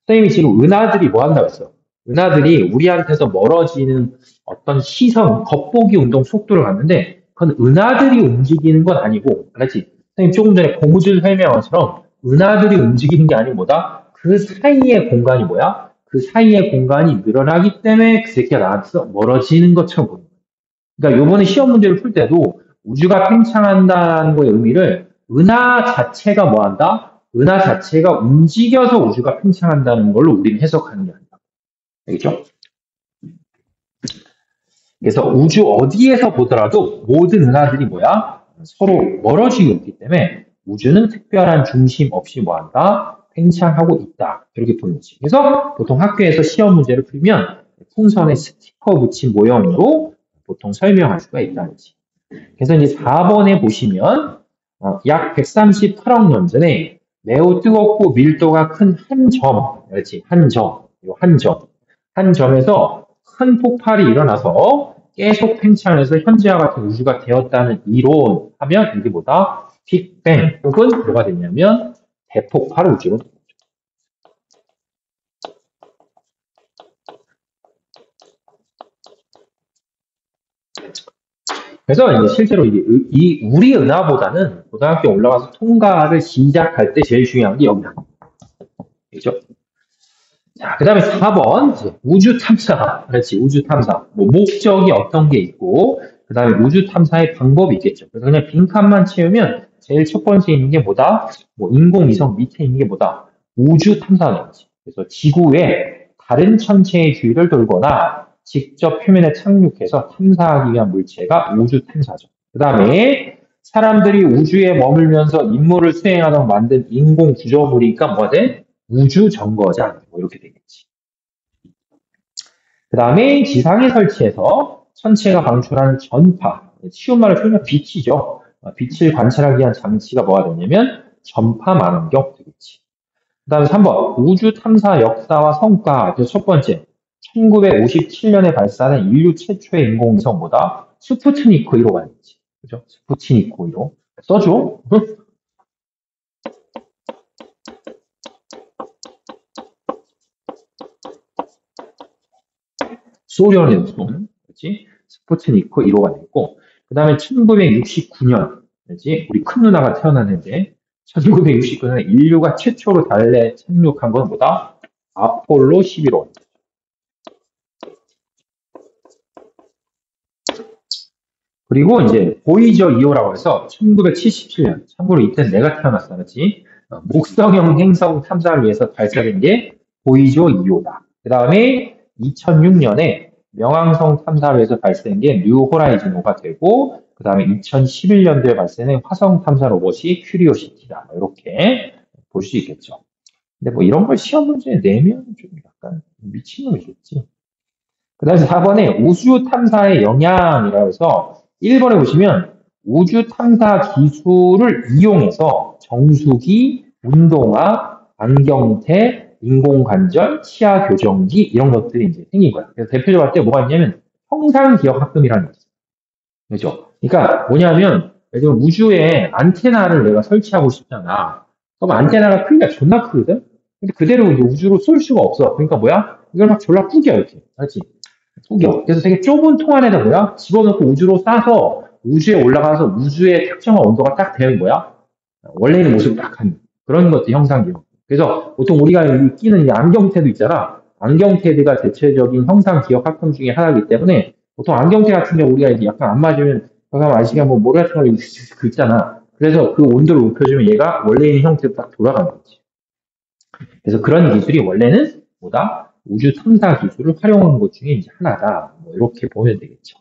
선생님이 지금 은하들이 뭐 한다고 했어? 은하들이 우리한테서 멀어지는 어떤 시선, 겉보기 운동 속도를 갖는데 그건 은하들이 움직이는 건 아니고, 알았지? 선생님 조금 전에 고무줄 설명한 것처럼 은하들이 움직이는 게 아니고 뭐다? 그 사이의 공간이 뭐야? 그 사이의 공간이 늘어나기 때문에 그 새끼가 나한테서 멀어지는 것처럼 보이는 거야. 그러니까 요번에 시험 문제를 풀 때도 우주가 팽창한다는 거의 의미를 은하 자체가 뭐 한다? 은하 자체가 움직여서 우주가 팽창한다는 걸로 우리는 해석하는 게 아니다. 알겠죠? 그래서 우주 어디에서 보더라도 모든 은하들이 뭐야? 서로 멀어지고 있기 때문에 우주는 특별한 중심 없이 뭐한다? 팽창하고 있다. 이렇게 보는 거지. 그래서 보통 학교에서 시험 문제를 풀면 풍선에 스티커 붙인 모형으로 보통 설명할 수가 있다는 거지. 그래서 이제 4번에 보시면 약 138억 년 전에 매우 뜨겁고 밀도가 큰 한 점, 그렇지? 한 점, 한 점에서 큰 폭발이 일어나서 계속 팽창해서 현재와 같은 우주가 되었다는 이론 하면 이게 뭐다? 빅뱅 혹은 뭐가 되냐면 대폭발 우주로. 그래서 이제 실제로 이 우리 은하보다는 고등학교 올라가서 통과를 시작할 때 제일 중요한 게 여기다. 그죠? 자, 그 다음에 4번, 우주 탐사. 그렇지, 우주 탐사. 뭐, 목적이 어떤 게 있고, 그 다음에 우주 탐사의 방법이 있겠죠. 그래서 그냥 빈칸만 채우면 제일 첫 번째 있는 게 뭐다? 뭐, 인공위성 밑에 있는 게 뭐다? 우주 탐사는 거지. 그래서 지구의 다른 천체의 주위를 돌거나 직접 표면에 착륙해서 탐사하기 위한 물체가 우주 탐사죠. 그 다음에 사람들이 우주에 머물면서 임무를 수행하도록 만든 인공 구조물이니까 뭐가 돼? 우주 정거장 뭐 이렇게 되겠지. 그 다음에 지상에 설치해서 천체가 방출하는 전파, 쉬운 말로 표현하면 빛이죠. 빛을 관찰하기 위한 장치가 뭐가 되냐면 전파 망원경 되겠지. 그 다음에 3번 우주 탐사 역사와 성과. 그래서 첫 번째 1957년에 발사된 인류 최초의 인공위성보다 스푸트니크 1호가 되겠지. 그죠? 스푸트니크 1호 써줘. 소련의 우선, 그렇지? 스푸트니크 1호가 됐고, 그 다음에 1969년, 그렇지? 우리 큰 누나가 태어났는데, 1969년에 인류가 최초로 달에 착륙한 건 뭐다? 아폴로 11호. 그리고 이제 보이저 2호라고 해서 1977년, 참고로 이때 내가 태어났어, 그렇지? 목성형 행성 탐사를 위해서 발사된 게 보이저 2호다. 그 다음에 2006년에 명왕성 탐사를 위해서 발사된 게 뉴 호라이즌호가 되고, 그 다음에 2011년도에 발사된 화성 탐사 로봇이 큐리오시티다. 이렇게 볼 수 있겠죠. 근데 뭐 이런 걸 시험 문제에 내면 좀 약간 미친놈이겠지. 그 다음에 4번에 우주 탐사의 영향이라고 해서 1번에 보시면 우주 탐사 기술을 이용해서 정수기, 운동화, 안경테, 인공관절, 치아 교정기 이런 것들이 이제 생긴 거야. 그래서 대표적으로 할 때 뭐가 있냐면 형상기억학금이라는 게 있어. 그죠? 그러니까 뭐냐면 예를 들면 우주에 안테나를 내가 설치하고 싶잖아. 그럼 안테나가 크기가 존나 크거든? 근데 그대로 이제 우주로 쏠 수가 없어. 그러니까 뭐야? 이걸 막 졸라 구겨 이렇게. 알지? 구겨. 그래서 되게 좁은 통 안에다 뭐야? 집어넣고 우주로 싸서 우주에 올라가서 우주의 특정한 온도가 딱 되는 거야. 원래 있는 모습을 딱 하는 그런 것도 형상기억. 그래서 보통 우리가 끼는 이 안경테도 있잖아. 안경테드가 대체적인 형상기억학금 중에 하나이기 때문에 보통 안경테 같은 경우 우리가 이제 약간 안 맞으면 잠깐 아시가 뭐 모래 같은 거 긁잖아. 그래서 그 온도를 높여주면 얘가 원래 있는 형태로 딱 돌아가는 거지. 그래서 그런 기술이 원래는 뭐다? 우주 탐사 기술을 활용하는 것 중에 이제 하나다. 뭐 이렇게 보면 되겠죠.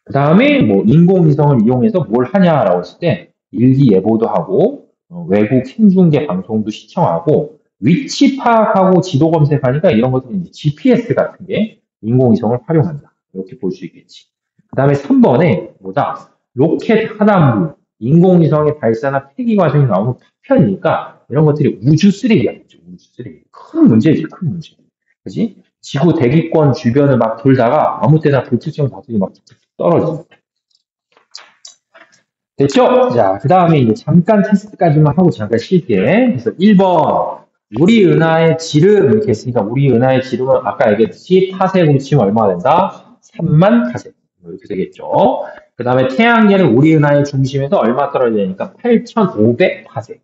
그 다음에 뭐 인공위성을 이용해서 뭘 하냐라고 했을 때 일기예보도 하고 외국 생중계 방송도 시청하고 위치 파악하고 지도 검색하니까 이런 것들이 이제 GPS 같은 게 인공위성을 활용한다. 이렇게 볼 수 있겠지. 그 다음에 3번에 뭐다? 로켓 하단부, 인공위성의 발사나 폐기 과정이 나오는 파편이니까 이런 것들이 우주 쓰레기야. 우주 쓰레기. 큰 문제지, 큰 문제. 그지? 지구 대기권 주변을 막 돌다가 아무 때나 불특정 다수이 막 떨어져. 됐죠? 자, 그 다음에 이제 잠깐 테스트까지만 하고 잠깐 쉴게. 그래서 1번. 우리 은하의 지름, 이렇게 했으니까 우리 은하의 지름은 아까 얘기했듯이 파세로 치면 얼마가 된다? 3만 파세. 이렇게 되겠죠. 그 다음에 태양계는 우리 은하의 중심에서 얼마 떨어져야 되니까 8,500 파세.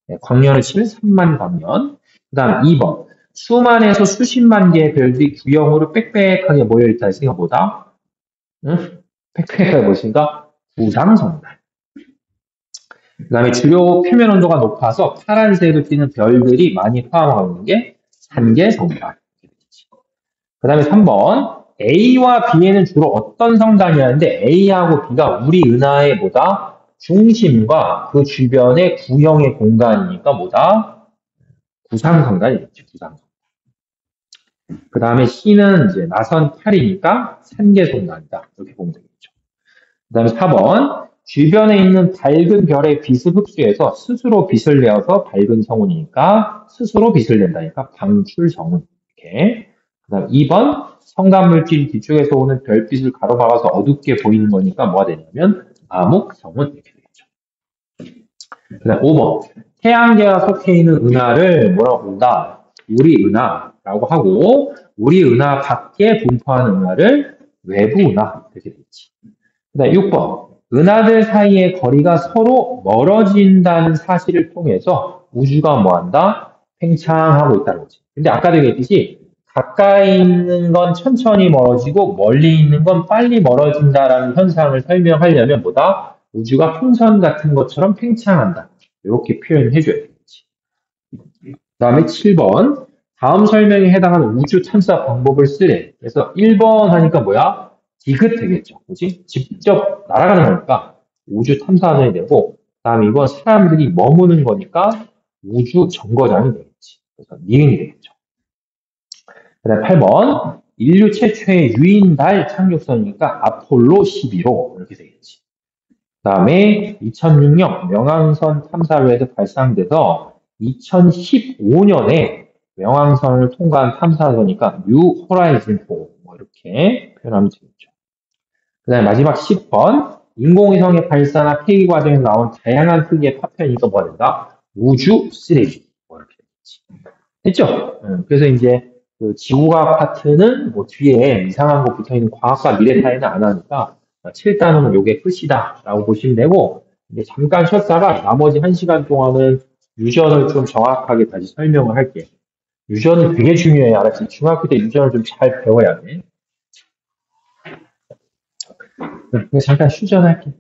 네, 광년을 치면 3만 광년. 그 다음 2번. 수만에서 수십만 개의 별들이 구형으로 빽빽하게 모여있다 했으니까 뭐다? 응? 빽빽하게 모였으니까 구상성달. 그 다음에 주요 표면 온도가 높아서 파란색을 띠는 별들이 많이 포함하고 있는 게 산계성달. 그 다음에 3번. A와 B에는 주로 어떤 성단이라는데 A하고 B가 우리 은하의 뭐다? 중심과 그 주변의 구형의 공간이니까 뭐다? 구상성단이겠죠. 구상성단. 그 다음에 C는 이제 나선 팔이니까 산계성단이다. 이렇게 보면 되겠죠. 그 다음에 4번. 주변에 있는 밝은 별의 빛을 흡수해서 스스로 빛을 내어서 밝은 성운이니까 스스로 빛을 낸다니까 방출성운. 이렇게. 그 다음 2번. 성간물질 뒤쪽에서 오는 별빛을 가로막아서 어둡게 보이는 거니까 뭐가 되냐면 암흑성운. 이렇게 되겠죠. 그 다음 5번. 태양계가 속해 있는 은하를 뭐라고 본다? 우리 은하라고 하고 우리 은하 밖에 분포하는 은하를 외부 은하. 이렇게 되겠지. 그 다음 6번. 은하들 사이의 거리가 서로 멀어진다는 사실을 통해서 우주가 뭐한다? 팽창하고 있다는 거지. 근데 아까도 얘기했듯이 가까이 있는 건 천천히 멀어지고 멀리 있는 건 빨리 멀어진다라는 현상을 설명하려면 뭐다? 우주가 풍선 같은 것처럼 팽창한다. 이렇게 표현해 줘야 되겠지. 그 다음에 7번. 다음 설명에 해당하는 우주 탐사 방법을 쓰래. 그래서 1번 하니까 뭐야? 디귿 되겠죠. 그지? 직접 날아가는 거니까 우주 탐사선이 되고, 다음에 이건 사람들이 머무는 거니까 우주 정거장이 되겠지. 그래서 니은이 되겠죠. 그 다음에 8번. 인류 최초의 유인달 착륙선이니까 아폴로 11호. 이렇게 되겠지. 그 다음에 2006년 명왕선 탐사로 해서 발상돼서 2015년에 명왕선을 통과한 탐사선이니까 뉴 호라이즌 4. 뭐 이렇게 표현하면 되겠죠. 그 다음에 마지막 10번. 인공위성의 발사나 폐기 과정에서 나온 다양한 크기의 파편이니까 뭐가 된다? 우주 쓰레기. 뭐 이렇게 되겠지. 됐죠? 그래서 이제 그 지구과학 파트는 뭐 뒤에 이상한 거 붙어 있는 과학과 미래 사회는 안 하니까 7단원은 요게 끝이다 라고 보시면 되고, 이제 잠깐 쉬었다가 나머지 1시간 동안은 유전을 좀 정확하게 다시 설명을 할게. 유전은 되게 중요해. 알았지? 중학교 때 유전을 좀 잘 배워야 돼. 잠깐 휴전할게.